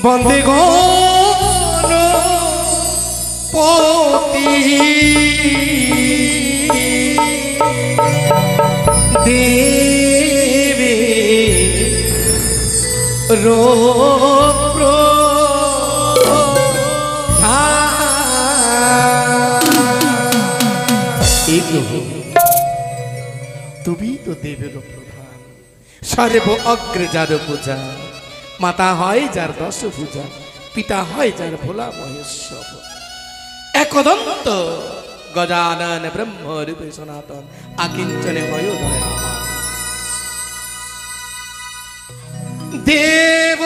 বন্দে গণপতি দেবে তুমি তো দেবের প্রধান সর্ব অগ্রজার পূজা মাতা হয় যার দশ পূজা পিতা হয় যার ভোলা মহেশ্বর একদন্ত গজানন ব্রহ্মরূপে সনাতন আকিঞ্চনে হয় দেব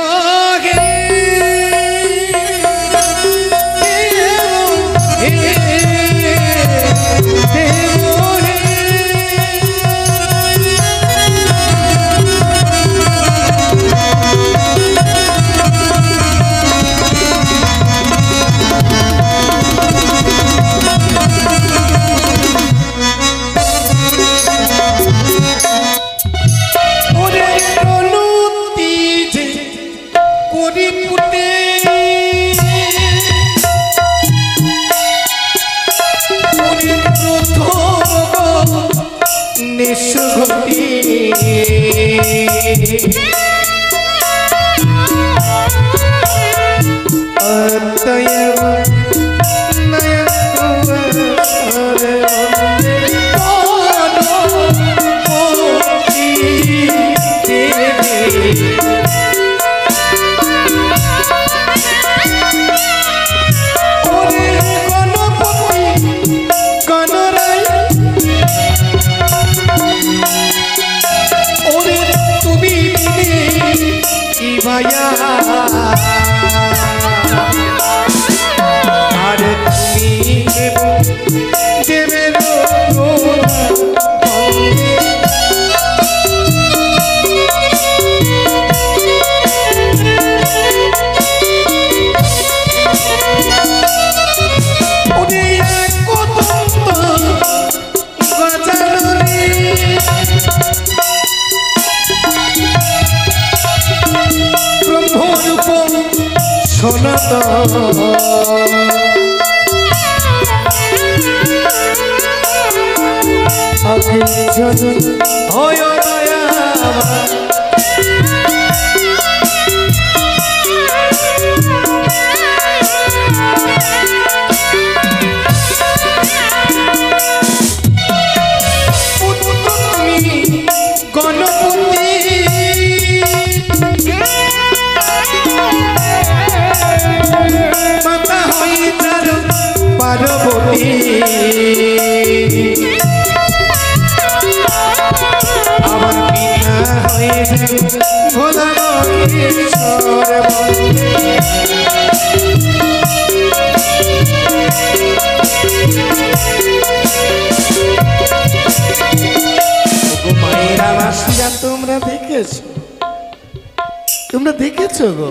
তোমরা দেখেছো গো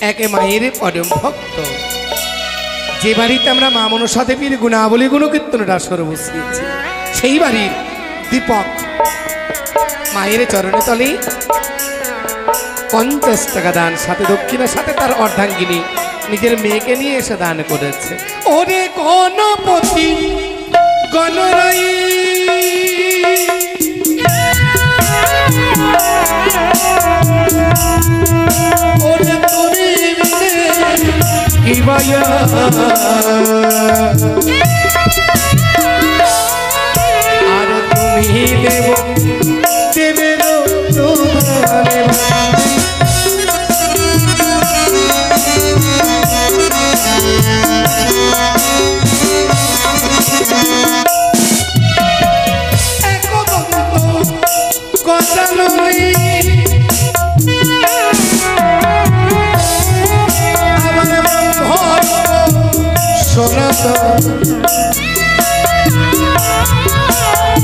একে মায়ের পরম ভক্ত যে বাড়িতে আমরা মা মনসা দেবীর গুণাবলী গুণকীর্তনটা আসর বসিয়েছি সেই বাড়ির দীপক মায়ের চরণে তলে 50 টাকা দান সাথে দক্ষিণের সাথে তার অর্ধাঙ্গিনী নিজের মেয়েকে নিয়ে এসে দান করেছে ওরে গণপতি গণরাই ওরে তুমি কি ভাইয়া আর তুমি দেব দেবের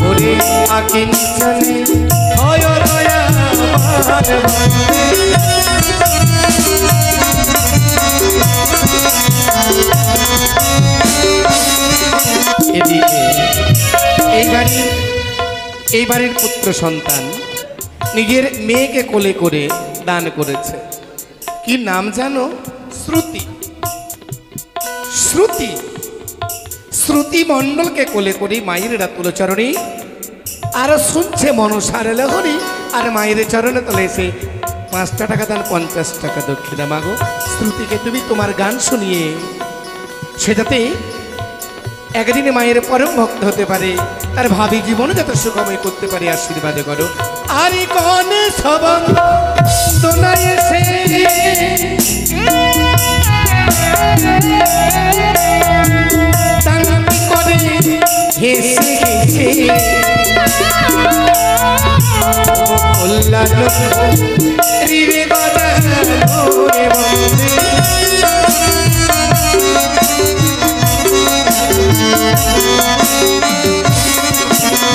ওরে আকিঞ্চনে হয় দয়া এদিকে এই বাড়ির পুত্র সন্তান নিজের মেয়েকে কোলে করে দান করেছে কি নাম জানো? শ্রুতি। শ্রুতি শ্রুতি মণ্ডলকে কোলে করে মায়ের তুলচরণী আর শুনছে মনসার লহরী, আর মায়ের চরণে তলে এসে 5 টাকা দান 50 টাকা দক্ষিণা মাগো। শ্রুতিকে তুমি তোমার গান শুনিয়ে সে যাতে একদিনে মায়ের পরম ভক্ত হতে পারে, তার ভাবি জীবনে যাতে সুখময় করতে পারে আশীর্বাদ করো। আর কনে সবন দোনায় এসে তাঙ্গি করে হেসে হেসে কল্যাণ রিবে বাজানো রে বন্দে।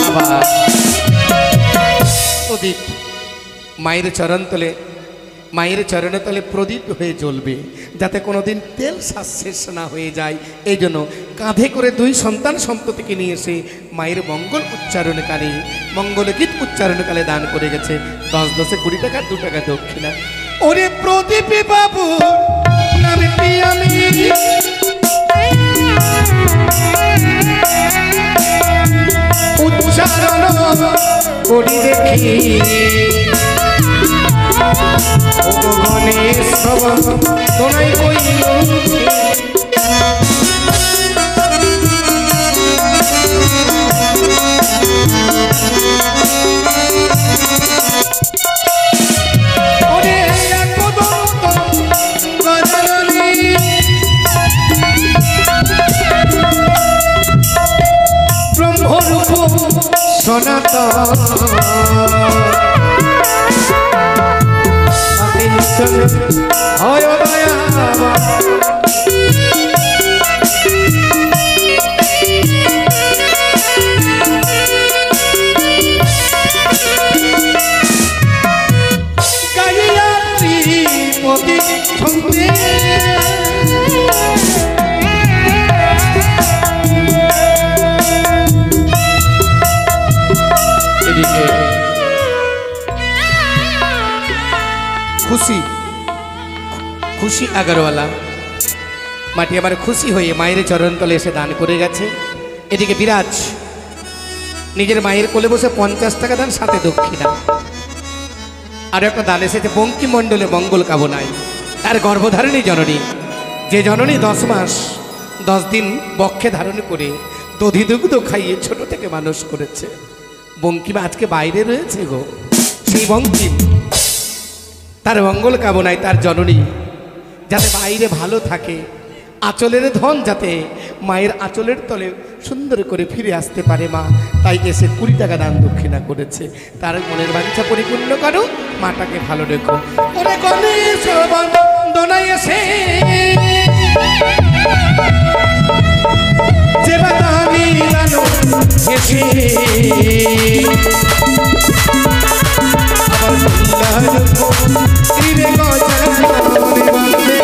আবার প্রদীপ মায়ের চরণ তলে, মায়ের চরণে তলে প্রদীপ হয়ে জ্বলবে, যাতে কোনোদিন তেল শ্বাস শেষ না হয়ে যায়। এই জন্য কাঁধে করে 2 সন্তান সন্ততিকে নিয়ে এসে মায়ের মঙ্গল উচ্চারণকালে, মঙ্গলগীত উচ্চারণকালে দান করে গেছে 10 10 20 টাকা 2 টাকা দক্ষিণা। ওরে প্রদীপে বাবু নামে পিয়ামি উচ্চারণ করি দেখি গণেশ তোরাই কইল ব্রহ্মরূপ সনাতন হয় দয়া খুশি খুশি আগরওয়ালা মাটি আবার খুশি হয়ে মায়ের চরণ তলে এসে দান করে গেছে। এদিকে বিরাজ নিজের মায়ের কোলে বসে 50 টাকা দান, সাথে দক্ষিণা। আর একটা দান এসেছে বঙ্কিমণ্ডলে মঙ্গল কামনায়। তার গর্ভধারিণী জননী, যে জননী 10 মাস 10 দিন বক্ষে ধারণ করে দধি দুগ্ধ খাইয়ে ছোট থেকে মানুষ করেছে। বঙ্কিম আজকে বাইরে রয়েছে গো, সেই বঙ্কিম তার মঙ্গল কামনায় তার জননী যাতে বাইরে ভালো থাকে, আঁচলের ধন যাতে মায়ের আঁচলের তলে সুন্দর করে ফিরে আসতে পারে মা, তাই এসে 20 টাকা দান দক্ষিণা করেছে। তার মনের বাঞ্ছা পরিপূর্ণ করো, মাটাকে ভালো রেখো। ওরে গণেশ বন্দনায় এসে যে বাতাবি জানো এসে আবার রে গজাননে বন্দে।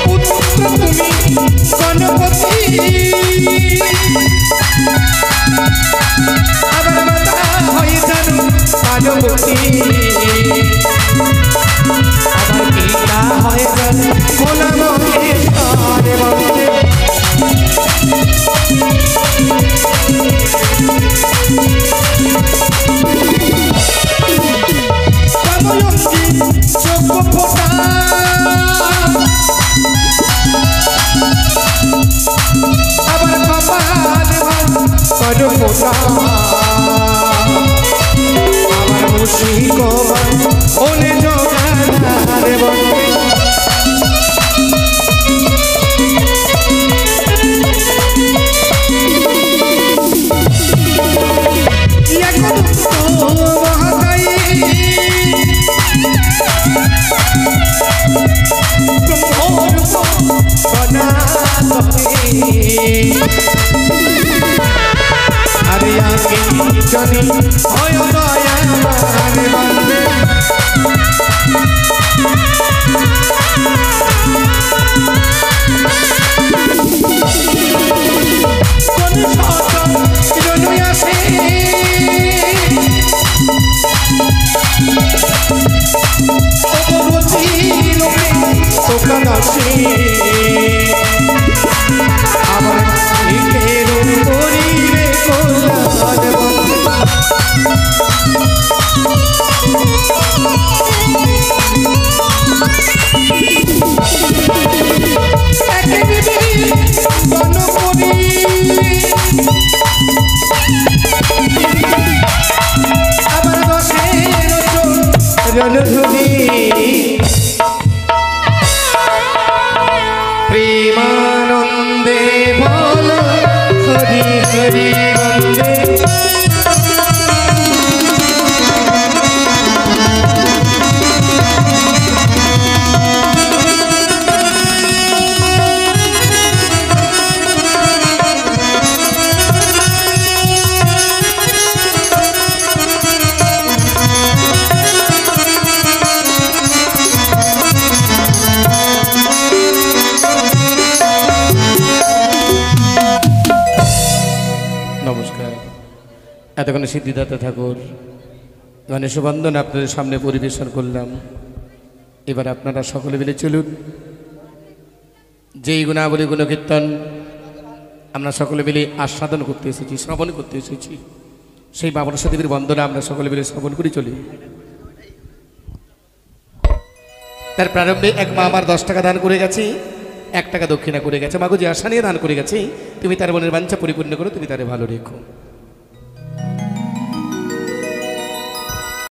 পুত্র তুমি গণপতি আবার মাতা হয়ে জানো পার্বতী, আবার পিতা হয়ে জানো ভোলা মহেশ্বরে বন্দে। চোখ ফোটা আবার কপাল করো ফোটা, আবার মুশিক ওনে জগারে বন্দে। আরে আগে জানি হয় দয়া মানে বন্দে। কোন শত করি বন্দে এতক্ষণে সিদ্ধিদাতা ঠাকুর গণেশ বন্দন আপনাদের সামনে পরিবেশন করলাম। এবার আপনারা সকলে মিলে চলুন, যেই গুণাবলী গুণকীর্তন আমরা সকলে মিলে আস্বাদন করতে এসেছি, শ্রবণ করতে এসেছি, সেই মা মনসা দেবীর বন্দনা আমরা সকলে মিলে শ্রবণ করে চলি। তার প্রারম্ভে এক মা আমার 10 টাকা দান করে গেছে, 1 টাকা দক্ষিণা করে গেছে। মাগো যে আশা নিয়ে দান করে গেছে, তুমি তার মনের বাঞ্ছা পরিপূর্ণ করো, তুমি তারে ভালো রেখো।